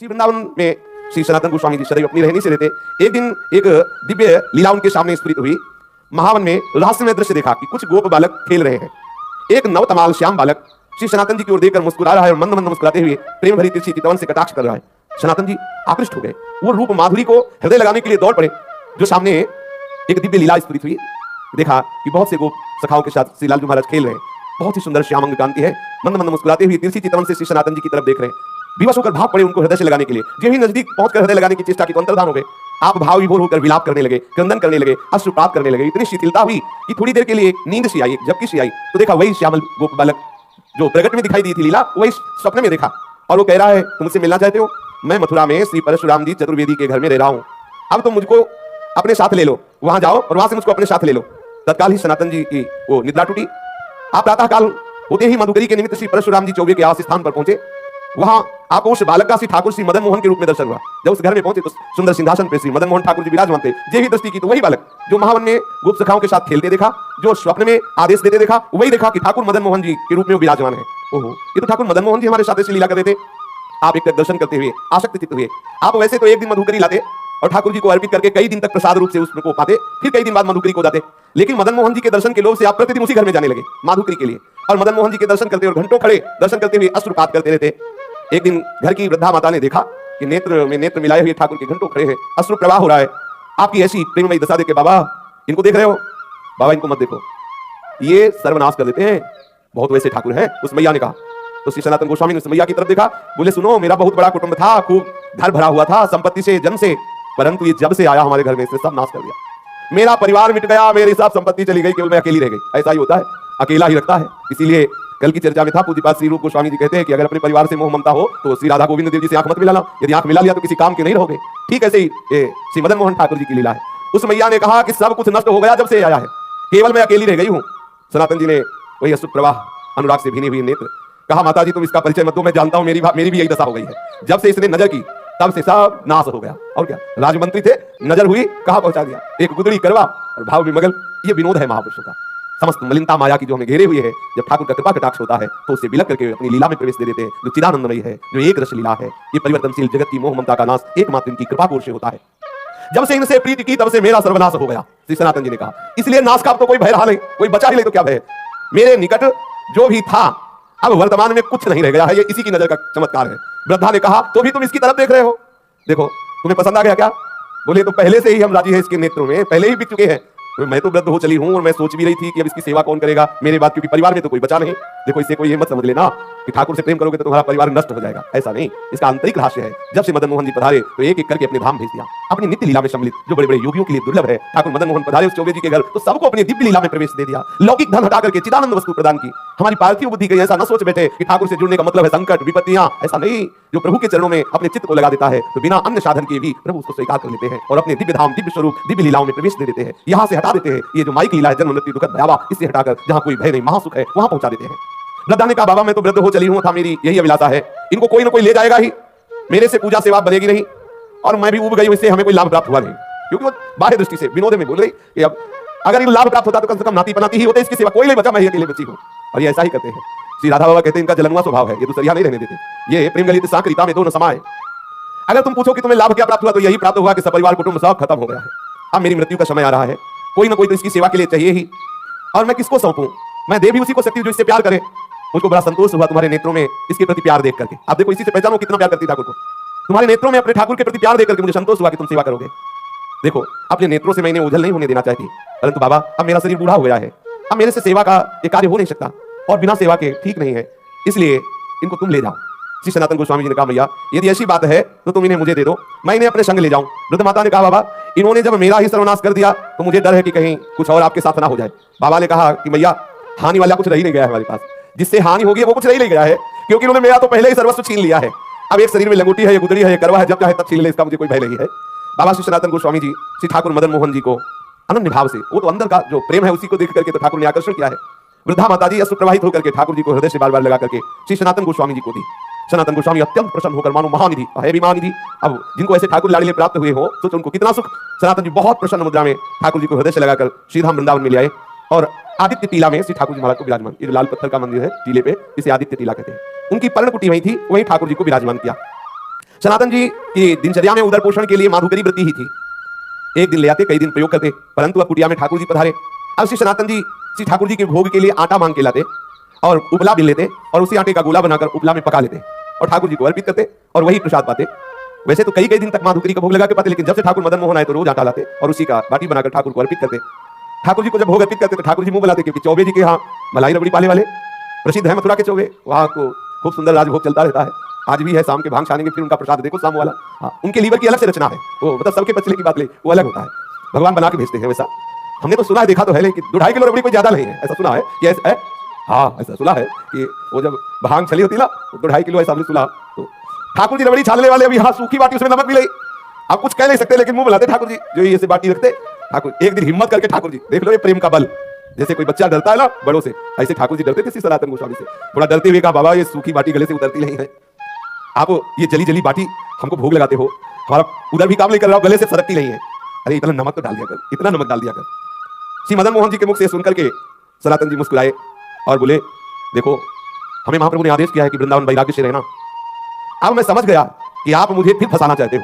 श्री वृंदावन में श्री सनातन गोस्वामी जी सदैव अपनी रहनी से रहते। एक दिन एक दिव्य लीला उनके सामने स्फुरित हुई। महावन में रहस्यमय दृश्य देखा कि कुछ गोप बालक खेल रहे हैं। एक नवतमाल श्याम बालक श्री सनातन जी की ओर देखकर मुस्कुरा रहा है और मंद मंद मुस्कुराते हुए प्रेम भरी तिरछी चितवन से कटाक्ष कर रहा है। सनातन जी आकृष्ट हो गए। वो रूप माधुरी को हृदय लगाने के लिए दौड़ पड़े। जो सामने एक दिव्य लीला स्फुरित हुई, देखा कि बहुत से गोप सखाओं के साथ श्री लालजू महाराज खेल रहे हैं। बहुत ही सुंदर श्याम अंग कांति है। मंद मंद मुस्कुराते हुए तिरछी चितवन से श्री सनातन जी की तरफ देख रहे हैं। विवश होकर भाग पड़े उनको हृदय से लगाने के लिए। जो ही नजदीक पहुंचकर हृदय लगाने की चेष्टा की तो अंतर्धान हो गए। आप भाव विभोर होकर विलाप करने लगे, क्रंदन करने लगे, अश्रुपात करने लगे। इतनी शिथिलता हुई कि थोड़ी देर के लिए नींद सी आई। जबकि सी आई तो देखा वही श्यामल गोप बालक जो प्रगट में दिखाई दी थी लीला, वही स्वप्न में देखा। और वो कह रहा है, तुम मुझसे मिलना चाहते हो? मैं मथुरा में श्री परशुराम जी चतुर्वेदी के घर में रह रहा हूँ। अब तुम मुझको अपने साथ ले लो, वहां जाओ और वहां से मुझको अपने साथ ले लो। तत्काल ही सनातन जी की वो निद्रा टूटी। आप प्रातः काल होते ही मधुकरी के निमित्त श्री परशुराम जी चौबे के आवास स्थान पर पहुंचे। वहां आपको उस बालक का श्री ठाकुर श्री मदन मोहन के रूप में दर्शन हुआ। जब उस घर में पहुंचे तो सुंदर सिंहासन पर श्री मदन मोहन ठाकुर जी विराजमान थे। जे ही दृष्टि की तो वही बालक जो महावन में गुप्त सखाओं के साथ खेलते देखा, जो स्वप्न में आदेश देते देखा, वही देखा कि ठाकुर मदन मोहन जी के रूप में विराजमान है। ओहो, ये तो ठाकुर मदन मोहन जी हमारे साथ ऐसी लीला कर रहे थे। आप एक दर्शन करते हुए आसक्त चित्त हुए। आप वैसे तो एक दिन मधुकरी लाते और ठाकुर जी को अर्पित करके कई दिन तक प्रसाद रूप से उसको पाते, फिर कई दिन बाद मधुकरी को जाते। लेकिन मदन मोहन जी के दर्शन के लोभ से आप प्रतिदिन उसी घर में जाने लगे माधुकरी के लिए। और मदन मोहन जी के दर्शन करते और घंटों खड़े दर्शन करते हुए अश्रुपात करते रहते। एक दिन घर की वृद्धा माता ने देखा कि नेत्र में नेत्र मिलाए हुए ठाकुर के घंटों खड़े हैं, अश्रु प्रवाह हो रहा है। आपकी ऐसी प्रेममयी दशा देख के, बाबा इनको देख रहे हो? बाबा इनको मत देखो, ये सर्वनाश कर देते हैं। बहुत वैसे ठाकुर हैं। उस मैया ने कहा। तो श्री सनातन गोस्वामी ने उस मैया की तरफ देखा, बोले, सुनो, मेरा बहुत बड़ा कुटुंब था, खूब घर भरा हुआ था संपत्ति से, जन से, परंतु ये जब से आया हमारे घर में इसने सब नाश कर दिया। मेरा परिवार मिट गया, मेरी सब संपत्ति चली गई, केवल मैं अकेली रह गई। ऐसा ही होता है, अकेला ही रखता है। इसीलिए कल की चर्चा में था, पूज्यपाद श्री रूप गोस्वामी जी कहते हैं कि अगर अपने परिवार से मोह ममता हो तो श्री राधा गोविंद देव जी से आंख मत मिलाना। यदि आंख मिला लिया तो किसी काम के नहीं रहोगे। ठीक ऐसे ही श्री मदन मोहन ठाकुर जी की लीला है। उस मैया ने कहा कि सब कुछ नष्ट हो गया जब से आया है, केवल मैं अकेली रह गई हूँ। सनातन जी ने वही अश्रु प्रवाह अनुराग से भीनी हुई नेत्र कहा, माता जी तुम इसका परिचय मत दो, मैं जानता हूँ मेरी भी यही दशा हो गई है। जब से इसने नजर की तब से सब नाश हो गया। और क्या, राजमंत्री थे, नजर हुई, कहाँ पहुंचा दिया। एक गुदड़ी करवा और भाव विमगल, ये विनोद है महापुरुषों का। समस्त मलिनता माया की जो हमें घेरे हुई है, जब ठाकुर का कृपा कटाक्ष होता है तो उसे विलक करके अपनी लीला में प्रवेश दे देते हैं, जो चिदानंदमयी है, जो एक रस लीला है। ये परिवर्तनशील जगत की मोह ममता का नाश एकमात्र इनकी कृपा की ओर से होता है। जब से इनसे प्रीति की तब से मेरा सर्वनाश हो गया, श्री सनातन जी ने कहा। इसलिए नाश का अब तो कोई भय रहा नहीं, कोई बचा ही नहीं तो क्या भय। मेरे निकट जो भी था अब वर्तमान में कुछ नहीं रह गया है। ये इसी की नजर का चमत्कार है। वृद्धा ने कहा, तो भी तुम इसकी तरफ देख रहे हो? देखो, तुम्हें पसंद आ गया क्या? बोले, तो पहले से ही हम राजी है इसके नेत्रों में, पहले ही बिक चुके हैं। मैं तो वृद्ध हो चली हूं और मैं सोच भी रही थी कि अब इसकी सेवा कौन करेगा मेरे बाद, क्योंकि परिवार में तो कोई बचा नहीं। देखो, इससे कोई ये मत समझ लेना कि ठाकुर से प्रेम करोगे तो तुम्हारा परिवार नष्ट हो जाएगा, ऐसा नहीं। इसका आंतरिक रहस्य है। जब से मदन मोहन जी पधारे तो एक एक करके अपने धाम भेज दिया, अपनी नित्य लीला में सम्मिलित, जो बड़े बड़े योगियों के लिए दुर्लभ है। ठाकुर मदन मोहन पधारे उस चौबे जी के घर तो सबको अपनी दिव्य लीला में प्रवेश दे दिया। लौकिक धन हटा करके चिदानंद वस्तु प्रदान की। हमारी पार्थिव बुद्धि कहीं ऐसा न सोच बैठे कि ठाकुर से जुड़ने का मतलब है संकट विपत्तियां, ऐसा नहीं। जो प्रभु के चरणों में अपने चित्त को लगा देता है तो बिना अन्य साधन के भी प्रभु उसको स्वीकार कर लेते हैं और अपने दिव्य धाम, दिव्य स्वरूप, दिव्य लीलाओं में प्रवेश दे देते हैं। यहाँ से हटा देते हैं ये जो माइक लीला है, जन्म मृत्यु दुखद भयावह, इससे हटाकर जहाँ कोई भय नहीं, महासुख है, वहां पहुंचा देते हैं। वृद्धा ने कहा, बाबा मैं तो वृद्ध हो चली हूं, था मेरी यही अभिलाषा है, इनको कोई ना कोई ले जाएगा ही, मेरे से पूजा सेवा बनेगी नहीं और मैं भी उब गई हूं, इससे हमें कोई लाभ प्राप्त हुआ नहीं। क्योंकि वो बाह्य दृष्टि से विनोद में बोल रही कि अब अगर इनको लाभ प्राप्त होता तो कम से कम नाती पनाती ही होते, इसकी सेवा कोई नहीं बचा, मैं ही अकेले बची हूं। और ये ऐसा ही करते हैं। श्री राधा बाबा कहते हैं इनका जलनुआ स्वभाव है, ये दूसरिया नहीं रहने देते। ये प्रेम गलित सांकरिता में दो न समाये। अगर तुम पूछो कि तुम्हें लाभ क्या प्राप्त हुआ तो यही प्राप्त हुआ कि सपरिवार कुटुंब सब खत्म हो गया है। अब मेरी मृत्यु का समय आ रहा है, कोई ना कोई तो इसकी सेवा के लिए चाहिए ही, और मैं किसको सौंपूं? मैं दे भी उसी को सकती हूं जो इससे प्यार करे। मुझको बड़ा संतोष हुआ तुम्हारे नेत्रों में इसके प्रति प्यार देख करके। आप देखो, इसी से पहचानो कितना प्यार करती ठाकुर को। तुम्हारे नेत्रों में अपने ठाकुर के प्रति प्यार देख करके मुझे संतोष हुआ कि तुम सेवा करोगे। देखो, अपने नेत्रों से मैंने ओझल नहीं होने देना चाहती, परंतु बाबा अब मेरा शरीर बूढ़ा हो गया है, अब मेरे से सेवा का ये कार्य हो नहीं सकता और बिना सेवा के ठीक नहीं है, इसलिए इनको तुम ले जाओ। श्री सनातन गोस्वामी जी ने कहा, भैया यदि ऐसी बात है तो तुम इन्हें मुझे दे दो, मैं इन्हें अपने संग ले जाऊं। वृद्ध माता ने कहा, बाबा इन्होंने जब मेरा ही सर्वनाश कर दिया तो मुझे डर है कि कहीं कुछ और आपके साथ ना हो जाए। बाबा ने कहा कि भैया हानि वाला कुछ रही नहीं गया है हमारे पास, जिससे हानि होगी वो कुछ रही नहीं गया है, क्योंकि उन्होंने मेरा तो पहले ही सर्वस्व छीन लिया है। अब एक शरीर में लंगोटी है, ये गुदड़ी है, ये करवा है, जब चाहे तब छीन ले, इसका मुझे कोई भय नहीं है। बाबा श्री सनातन गोस्वामी जी श्री ठाकुर मदन मोहन जी को अनन्य भाव से, वो तो अंदर का जो प्रेम है उसी को देख करके तो ठाकुर ने आकर्षण किया है। वृद्धा माता जी अश्रु प्रवाहित होकर के ठाकुर जी को हृदय से बार बार लगा करके श्री सनातन गोस्वामी जी को दी। सनातन गोस्वामी अत्यंत प्रसन्न होकर, मानो महानिधि है भी महानिधि, अब जिनको ऐसे ठाकुर लाड़िले प्राप्त हुए हो सोचो उनको कितना सुख। सनातन जी बहुत प्रसन्न मुद्रा में ठाकुर जी को हृदय से लगाकर श्रीधाम वृंदावन में ले आए और आदित्य टीला में श्री ठाकुर जी महाराज को विराजमान, ये लाल पत्थर का मंदिर है टीले पे, इसे आदित्य टीला कहते हैं, उनकी पर्णकुटी वही थी, वही ठाकुर जी को विराजमान किया। सनातन जी की दिनचर्या में उदर पोषण के लिए माधुकरी वृत्ति ही थी। एक दिन ले आते, कई दिन प्रयोग करते, परंतु अब कुटिया में ठाकुर जी पधारे। अब श्री सनातन जी श्री ठाकुर जी के भोग के लिए आटा मांग के लाते और उपला बिन लेते और उसी आटे का गोला बनाकर उपला में पका लेते और ठाकुर जी को अर्पित करते और वही प्रसाद पाते। वैसे तो कई कई दिन तक माधुकरी का भोग लगा के पाते, लेकिन जब से ठाकुर मदन मोहन आए तो रोज आटा लाते और उसी का बाटी बनाकर ठाकुर को अर्पित करते। ठाकुर जी को जब भोग अर्पित करते तो ठाकुर जी मुंह बुलाते, क्योंकि चौबे जी के यहाँ मलाई रबड़ी पाले वाले प्रसिद्ध है मथुरा के चौबे, वहाँ को खूब सुंदर राजभोग चलता रहता है। आज भी है, शाम के भांग छानेंगे फिर उनका प्रसाद देखो शाम वाला। हाँ, उनके लीवर की अलग से रचना है, वो मतलब सबके पचले की बात नहीं, वो अलग होता है, भगवान बना के भेजते हैं वैसा। हमने तो सुना है, देखा तो है, लेकिन 2-2.5 किलो रबड़ी कोई ज्यादा नहीं है, ऐसा सुना है कि ऐसा है। हाँ, ऐसा सुना है कि वो जब भांग चली होती ना 2-2.5 किलो ऐसा हमने सुना। तो ठाकुर जी रबड़ी छानने वाले, अभी हाँ सूखी बाटी उसमें नमक भी नहीं, आप कुछ कह नहीं सकते, लेकिन मुंह बुलाते ठाकुर जी जो ये बाटी रखते। ठाकुर एक दिन हिम्मत करके ठाकुर जी, देख लो ये प्रेम का बल, जैसे कोई बच्चा डरता है ना बड़ों से, ऐसे ठाकुर जी डरते थे श्री सनातन गोस्वामी से। थोड़ा डरते हुए कहा, बाबा ये सूखी बाटी गले से उतरती नहीं है, आप ये जली जली बाटी हमको भोग लगाते हो, हमारा उधर भी काम नहीं कर रहा हो, गले से सरकती नहीं है, अरे इतना नमक तो डाल दिया कर, इतना नमक डाल दिया कर। श्री मदन मोहन जी के मुख से सुनकर के सनातन जी मुस्कुराए और बोले, देखो हमें महाप्रभु ने आदेश किया है कि वृंदावन वैराग्य से रहना। अब मैं समझ गया कि आप मुझे फिर फंसाना चाहते हो,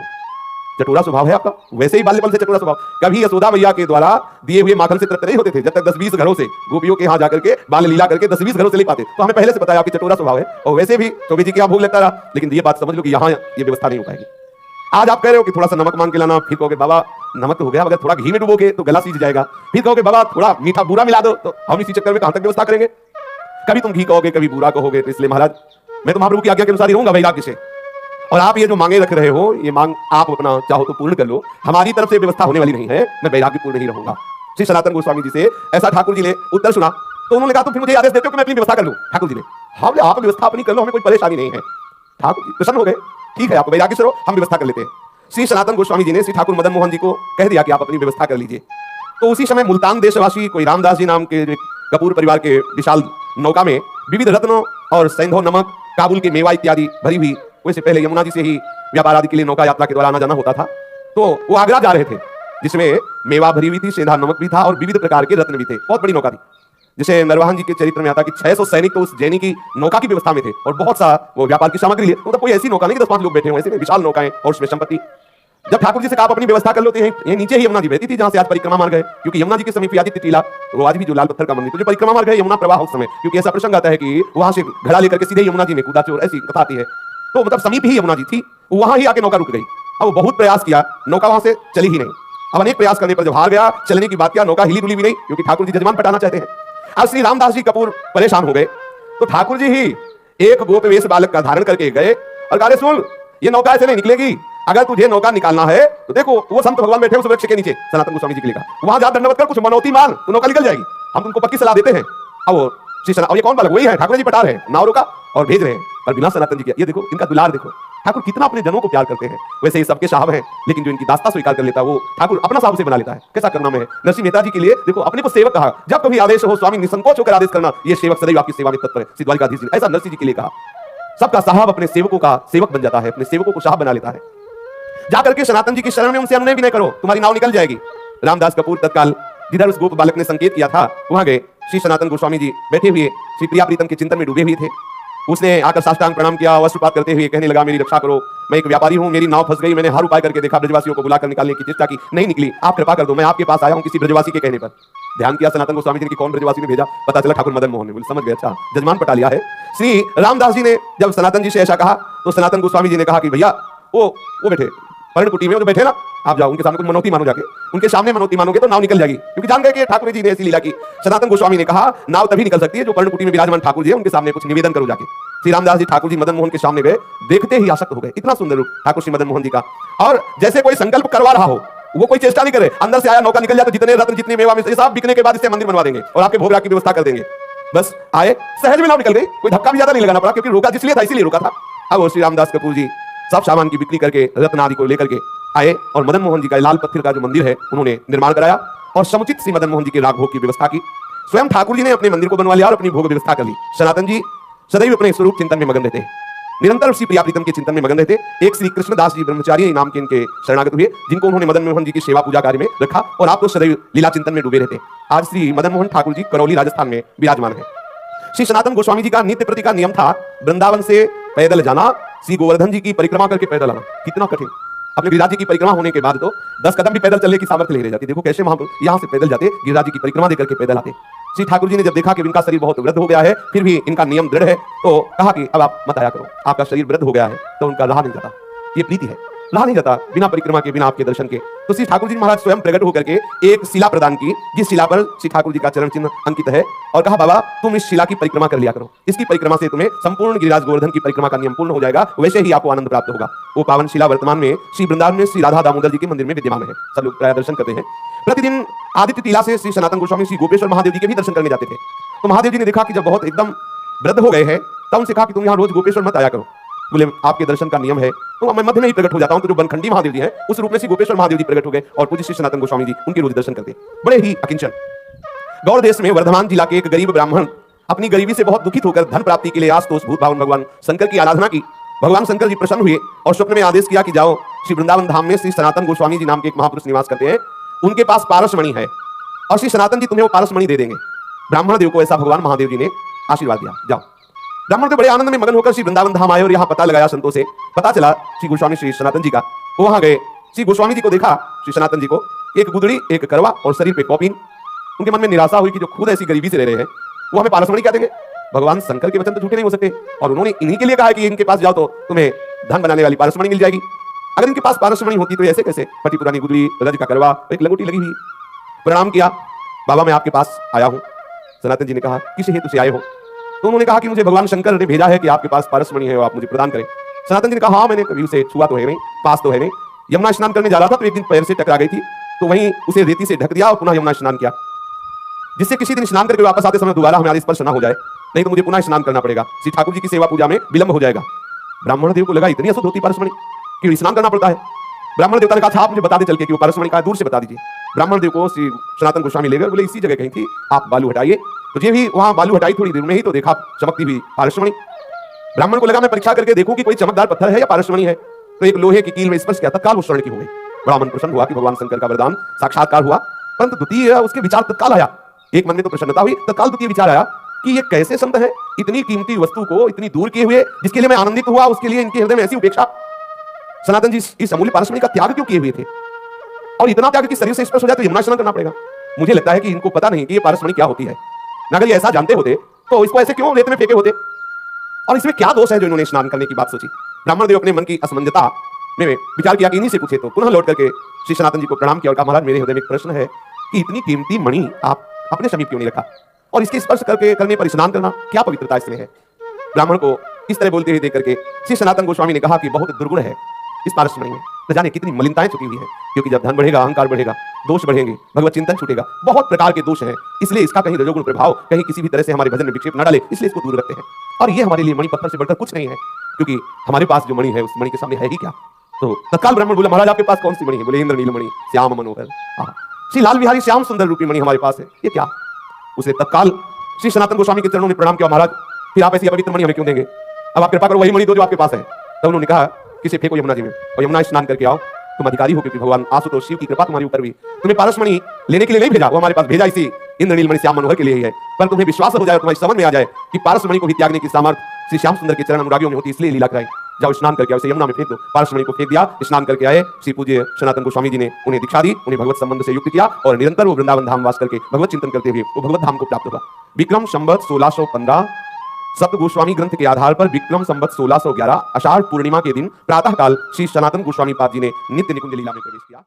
चटोरा स्वभाव है आपका, वैसे ही बाल्यपन से चटोरा स्वभाव। कभी यशोदा मैया के द्वारा दिए हुए माखन से तृप्त नहीं होते थे, जब तक 10-20 घरों से गोपियों के यहाँ जाकर के बाल लीला करके 10-20 घरों से नहीं पाते। तो हमें पहले से बताया आपकी चटोरा स्वभाव है, और वैसे भी चौबे जी के यहाँ भोग लगता रहा, लेकिन ये बात समझ लो कि यहाँ ये व्यवस्था नहीं हो पाएगी। आज आप कह रहे हो कि थोड़ा सा नमक मांग के लाना, फिर कहोगे बाबा नमक तो हो गया, अगर थोड़ा घी में डुबोगे तो गला सीज जाएगा, फिर कहोगे बाबा थोड़ा मीठा बूरा मिला दो, तो हम इसी चक्कर में कहां तक व्यवस्था करेंगे। कभी तुम घी कहोगे, कभी बूरा कहोगे, तो इसलिए महाराज मैं तो महाप्रभु की आज्ञा के अनुसार ही रहूंगा वैराग्य से। और आप ये जो मांगे रख रहे हो, ये मांग आप अपना चाहो तो पूर्ण कर लो, हमारी तरफ से व्यवस्था होने वाली नहीं है, मैं वैराग्य पूर्ण ही रहूंगा। श्री सनातन गोस्वामी जी से ऐसा ठाकुर जी ने उत्तर सुना, तो उन्होंने कहा तो फिर मुझे आदेश देते हो कि मैं अपनी व्यवस्था कर लूं। ठाकुर जी ने, हाँ आप व्यवस्था अपनी कर लो, हमें कोई परेशानी नहीं है। ठाकुर जी प्रसन्न हो गए, ठीक है आप वैराग्य से रहो, हम व्यवस्था कर लेते हैं। श्री सनातन गोस्वामी जी ने श्री ठाकुर मदन मोहन जी को कह दिया कि आप अपनी व्यवस्था कर लीजिए। तो उसी समय मुल्तान देशवासी कोई रामदास जी नाम के कपूर परिवार के विशाल नौका में विविध रत्नों और सैंधव नमक, काबुल के मेवा इत्यादि भरी हुई, वैसे पहले यमुना जी से ही व्यापार आदि के लिए नौका यात्रा के द्वारा आना जाना होता था, तो वो आगरा जा रहे थे, जिसमें मेवा भरी हुई थी, सेंधा नमक भी था और विविध प्रकार के रत्न भी थे। बहुत बड़ी नौका थी, जिसे नरवाहन जी के चरित्र में आता कि 600 सैनिक तो उस जैनी की नौका की व्यवस्था में थे और बहुत सा वो व्यापार की सामग्री है। मतलब कोई ऐसी नौका नहीं कि 10-5 लोग बैठे हुए, ऐसे विशाल नौकाएं और उसमें संपत्ति। जब ठाकुर जी से कहा अपनी व्यवस्था कर लो, तो ये नीचे ही यमुना जी बहती थी, जहां से आज परिक्रमा मार्ग है, क्योंकि यमुना जी के समीप आदित्य टीला, वो आज भी जो लाल पत्थर का मंदिर, तो जो परिक्रमा मार्ग है यमुना प्रवाह उस समय, क्योंकि ऐसा प्रसंग आता है कि वहां से घड़ा लेकर के सीधे यमुना जी में कूदा चोर, ऐसी कथा आती है। तो मतलब समीप ही यमुना जी थी, वहां ही आके नौका रुक गई। अब वो बहुत प्रयास किया, नौका वहां से चली ही नहीं। अब अनेक प्रयास करने पर जब हार गया, चलने की बात किया, नौका हिली डुली भी नहीं, क्योंकि ठाकुर जी जजमान पटाना चाहते हैं। अब श्री रामदास जी कपूर परेशान हो गए, तो ठाकुर जी ही एक गोप वेश बालक का धारण करके गए और कहा, सुन ये नौका ऐसे नहीं निकलेगी, अगर तुझे नौका निकालना है तो देखो वो संत भगवान बैठे उस वृक्ष के नीचे, सनातन गोस्वामी जी के लिए कहा, वहां जा दंडवत कर कुछ मनौती मांग तो नौका निकल जाएगी, हम तुमको पक्की सलाह देते हैं। अब वो अब ये कौन बालक, वही है ठाकुर जी पटा रहे हैं, नाव रोका और भेज रहे हैं, और बिना सनातन जी के। ये देखो इनका दुलार देखो, ठाकुर कितना अपने जनों को प्यार करते हैं। वैसे ये सबके साहब हैं, लेकिन जो इनकी दास्ता स्वीकार कर लेता है वो ठाकुर अपना साहब से बना लेता है। कैसा करना में है। नरसिंह मेहता जी के लिए देखो, अपने को सेवक कहा, जब कभी आदेश हो स्वामी निसंकोच होकर आदेश करना, ये सेवक सदैव आपकी सेवा में तत्पर है। श्री द्वारिकाधीश जी ऐसा नरसिंह जी के लिए कहा। सबका साहब अपने सेवकों का सेवक बन जाता है, अपने सेवकों को साहब बना लेता है। जाकर के सनातन जी की शरण में उनसे अनुनय भी नहीं करो, तुम्हारी नाव निकल जाएगी। रामदास कपूर तत्काल जिधर उस गोप बालक ने संकेत किया था वहां गए। श्री सनातन गोस्वामी जी बैठे हुए श्री प्रिया प्रीतम के चिंतन में डूबे हुए थे। उसने आकर साष्टांग प्रणाम किया, वस्त्रपात करते हुए कहने लगा, मेरी रक्षा करो, मैं एक व्यापारी हूं, मेरी नाव फंस गई, मैंने हर उपाय करके देखा, ब्रजवासियों को बुलाकर निकालने की चेष्टा की, नहीं निकली, आप कृपा कर दो, मैं आपके पास आया हूं किसी ब्रजवासी के कहने पर। ध्यान किया सनातन गोस्वामी जी ने कि कौन ब्रजवासी ने भेजा, पता चला ठाकुर मदन मोहन ने। बोले समझ गए, अच्छा जजमान पटा लिया है। श्री रामदास जी ने जब सनातन जी से ऐसा कहा तो सनातन गोस्वामी जी ने कहा कि भैया वो बैठे पर्णकुटी में जो बैठे ना, आप जाओ उनके सामने कुछ मनौती मानो, जाके उनके सामने मनौती मानोगे तो नाव निकल जाएगी, क्योंकि जान गए कि ठाकुर जी ने ऐसी लीला की। सनातन गोस्वामी ने कहा नाव तभी निकल सकती है जो पर्णकुटी में विराजमान ठाकुर जी है उनके सामने कुछ निवेदन करो जाके। श्री रामदास जी ठाकुर जी मदन मोहन के सामने गए, देखते ही आसक्त हो गए, इतना सुंदर रूप ठाकुर श्री मदन मोहन जी का। और जैसे कोई संकल्प करवा रहा हो, वो कोई चेष्टा नहीं करे, अंदर से आया नौका निकल जाए तो जितने रत्न जितने मेवा में सब बिकने के बाद इससे मंदिर बनवा देंगे और आपके भोग राग की व्यवस्था कर देंगे। बस आए, सहज में नाव निकल गई, कोई धक्का भी ज्यादा नहीं लगाना पड़ा, क्योंकि रोका जिसलिए था इसीलिए रोका था। अब श्री रामदास कपूर जी सब सामान की बिक्री करके रत्न आदि को लेकर के आए और मदन मोहन जी का लाल पत्थर का जो मंदिर है उन्होंने निर्माण कराया और समुचित श्री मदन मोहन जी के राग भोग की व्यवस्था की। स्वयं ठाकुर जी ने अपने मंदिर को बनवा लिया और अपनी भोग व्यवस्था कर ली। सनातन जी सदैव अपने स्वरूप चिंतन में मगन रहते, निरंतर श्री प्रिया प्रीतम के चिंतन में मगन रहते। एक श्री कृष्णदास जी ब्रह्मचारी नाम के इनके शरणागत हुए, जिनको उन्होंने मदन मोहन जी की सेवा पूजा कार्य में रखा और आप तो सदैव लीला चिंतन में डूबे रहते। आज श्री मदन मोहन ठाकुर जी करौली राजस्थान में विराजमान है। श्री सनातन गोस्वामी जी का नित्य प्रति का नियम था वृंदावन से पैदल जाना श्री गोवर्धन जी की परिक्रमा करके पैदल आना कितना कठिन। अपने गिरिराज जी की परिक्रमा होने के बाद तो 10 कदम भी पैदल चलने की सामर्थ्य नहीं रह जाती। देखो कैसे महापुरुष यहाँ से पैदल जाते, गिरिराज जी की परिक्रमा देकर के पैदल आते। श्री ठाकुर जी ने जब देखा कि इनका शरीर बहुत वृद्ध हो गया है, फिर भी इनका नियम दृढ़ है, तो कहा कि अब आप मत आया करो, आपका शरीर वृद्ध हो गया है। तो उनका रहा नहीं जाता, ये प्रीति है, रहा नहीं जाता बिना परिक्रमा के, बिना आपके दर्शन के। तो श्री ठाकुर जी महाराज स्वयं प्रकट होकर के एक शिला प्रदान की, जिस शिला पर श्री ठाकुर जी का चरण चिन्ह अंकित है, और कहा बाबा तुम इस शिला की परिक्रमा कर लिया करो, इसकी परिक्रमा से तुम्हें संपूर्ण गिरिराज गोवर्धन की परिक्रमा का नियम पूर्ण हो जाएगा, वैसे ही आपको आनंद प्राप्त होगा। वो पावन शिला वर्तमान में श्री वृंदावन में श्री राधा दामोदर जी के मंदिर में विद्यमान है। सब लोग प्राय दर्शन करते हैं। प्रतिदिन आदित्य टीला से श्री सनातन गोस्वामी श्री गोपेश्वर महादेव जी के भी दर्शन करने जाते थे। तो महादेव जी ने देखा कि जब बहुत एकदम वृद्ध हो गए हैं, तब उनसे कहा कि तुम यहाँ रोज गोपेश्वर मत आया करो। बोले आपके दर्शन का नियम है तो मैं मध्य में ही प्रकट हो जाता हूं। तो जो बनखंडी महादेव जी हैं उस रूप में श्री गोपेश्वर महादेव जी प्रकट हो गए और पूज्य श्री सनातन गोस्वामी जी उनके रोज दर्शन करते। बड़े ही अकिंचन। गौड़ देश में वर्धमान जिला के एक गरीब ब्राह्मण अपनी गरीबी से बहुत दुखित होकर धन प्राप्ति के लिए आस्तोष भूत भावन भगवान शंकर की आराधना की। भगवान शंकर जी प्रसन्न हुए और स्वप्न में आदेश किया कि जाओ श्री वृंदावन धाम में श्री सनातन गोस्वामी जी नाम के एक महापुरुष निवास करते हैं, उनके पास पारसमणि है और श्री सनातन जी तुम्हें वो पारसमणि दे देंगे। ब्राह्मण देव को ऐसा भगवान महादेव जी ने आशीर्वाद दिया। जाओ। ब्राह्मण तो बड़े आनंद में मगन होकर श्री वृंदावन धाम आए और यहाँ पता लगाया संतों से, पता चला श्री गोस्वामी श्री सनातन जी का। वो वहां गए, श्री गोस्वामी जी को देखा, श्री सनातन जी को, एक गुदड़ी, एक करवा और शरीर पे कौपीन। उनके मन में निराशा हुई कि जो खुद ऐसी गरीबी से रह रहे हैं वो हमें पारसमणि क्या देंगे। भगवान शंकर के वचन तो झूठे नहीं हो सकते, और उन्होंने इन्हीं के लिए कहा है कि इनके पास जाओ तो तुम्हें धन बनाने वाली पारसमणि मिल जाएगी। अगर इनके पास पारसमणि होती तो ऐसे कैसे, फटी पुरानी गुदड़ी, रज का करवा, एक लंगोटी लगी हुई। प्रणाम किया, बाबा मैं आपके पास आया हूं। सनातन जी ने कहा किस हेतु से आए हो? तो उन्होंने कहा कि मुझे भगवान शंकर ने भेजा है कि आपके पास पारसमणि है और आप मुझे प्रदान करें। सनातन जी ने कहा हाँ मैंने कभी उसे छुआ तो है नहीं, पास तो है नहीं। यमुना स्नान करने जा रहा था तो एक दिन पैर से टकरा गई थी, तो वहीं उसे रेती से ढक दिया और पुनः यमुना स्नान किया, जिससे किसी दिन स्नान करके वापस आते समय दोबारा हमारी स्पर्श न हो जाए, नहीं तो मुझे पुनः स्नान करना पड़ेगा, श्री ठाकुर जी की सेवा पूजा में विलंब हो जाएगा। ब्राह्मण देव को लगा इतनी अशुद्ध होती पारसमणि कि स्नान करना पड़ता है। ब्राह्मण देवता ने कहा था आप मुझे बता दे चल के कि वो पारसमणि का दूर से बता दीजिए। ब्राह्मण देव को श्री सनातन गोस्वामी ले गए, बोले इसी जगह कहीं थी, आप बालू हटाइए। तो ये भी वहां बालू हटाई, थोड़ी देर में ही तो देखा चमकती हुई पारसमणि। ब्राह्मण को लगा मैं परीक्षा करके देखूं कि कोई चमकदार पत्थर है या पारसमणि है। तो एक लोहे की कील में स्पर्श किया, तत्काल वो स्वर्ण की हो गई। बड़ा मन प्रसन्न हुआ कि भगवान शंकर का वरदान साक्षात्कार हुआ। परंतु द्वितीय उसके विचार तत्काल आया, एक मन में तो प्रसन्नता हुई, तत्काल द्वितीय विचार आया कि ये कैसे संत है, इतनी कीमती वस्तु को इतनी दूर किए हुए, जिसके लिए मैं आनंदित हुआ उसके लिए इनके हृदय में ऐसी उपेक्षा। सनातन जी इस अमूल्य पारसमणि का त्याग क्यों किए हुए थे, और इतना त्याग कि शरीर से स्पर्श हो जाए तो यमुना स्नान करना पड़ेगा। मुझे लगता है कि इनको पता नहीं कि ये पारसमणि क्या होती है। अगर ये ऐसा जानते होते तो इसको ऐसे क्यों रेत में फेंके होते, और इसमें क्या दोष है जो इन्होंने स्नान करने की बात सोची। ब्राह्मण देव अपने मन की असमंजसता में विचार किया कि इन्हीं से पूछे, तो पुनः लौट करके श्री सनातन जी को प्रणाम किया और कहा महाराज मेरे हृदय में एक प्रश्न है कि इतनी कीमती मणि आप अपने समीप क्यों नहीं रखा, और इसके स्पर्श करने पर स्नान करना क्या पवित्रता इसमें है। ब्राह्मण को इस तरह बोलते हुए देख करके श्री सनातन गोस्वामी ने कहा कि बहुत दुर्गुण है इस पारसमणि में, न जाने कितनी मलिनताएं छुपी हुई है, क्योंकि जब धन बढ़ेगा अहंकार बढ़ेगा, दोष बढ़ेंगे, भगवत चिंतन छूटेगा, बहुत प्रकार के दोष हैं, इसलिए इसका कहीं रजोगुण प्रभाव कहीं किसी भी तरह से हमारे भजन में विक्षेप न डाले, इसलिए इसको दूर रखते हैं। और ये हमारे लिए मणि पत्थर से बढ़कर कुछ नहीं है, क्योंकि हमारे पास जो मणि है उस मणि के सामने है ही क्या। तो तत्काल ब्राह्मण बोला महाराज आपके पास कौन सी मणि है? बोले इंद्र नीलमणि श्याम मनोहर, श्री लाल बिहारी श्याम सुंदर रूपी मणि हमारे पास है। ये क्या? उसे तत्काल श्री सनातन गोस्वामी के चरणों में प्रणाम किया, महाराज फिर आप ऐसी अपवित्र मणि हमें क्यों देंगे, अब आप कृपा करो वही मणि दो जो आपके पास है। तब उन्होंने कहा किसे फेंको यमुना जी में और यमुना स्नान करके आओ, तुम अधिकारी हो, क्योंकि भगवान आशुतोष शिव की कृपा तुम्हारे ऊपर हुई। तुम्हें पारसमणि लेने के लिए नहीं भेजा, वो हमारे पास भेजा इसी इंद्र नीलमणि श्याम मनोहर के लिए ही है, पर तुम्हें विश्वास हो जाए, तुम्हारी समझ में आ जाए कि पारसमणि को भी त्यागने की सामर्थ्य श्री श्याम सुंदर के चरण अनुरागियों में होती, इसलिए लीला कराई। जाओ स्नान करके आओ, यमुना में फेंक दो। पारसमणि को फेंक दिया, स्नान करके आए। श्री पूज्य सनातन गोस्वामी जी ने उन्हें दीक्षा दी, उन्हें भगवत संबंध से युक्त किया और निरंतर वो वृंदावन धाम वास करके भगवत चिंतन करते हुए वो भगवत धाम को प्राप्त हुआ। विक्रम संवत 1615 सप्त गोस्वामी ग्रंथ के आधार पर विक्रम संवत 1611 आषाढ़ पूर्णिमा के दिन प्रातः काल श्री सनातन गोस्वामी पाद जी ने नित्य निकुंज लीला में प्रवेश किया।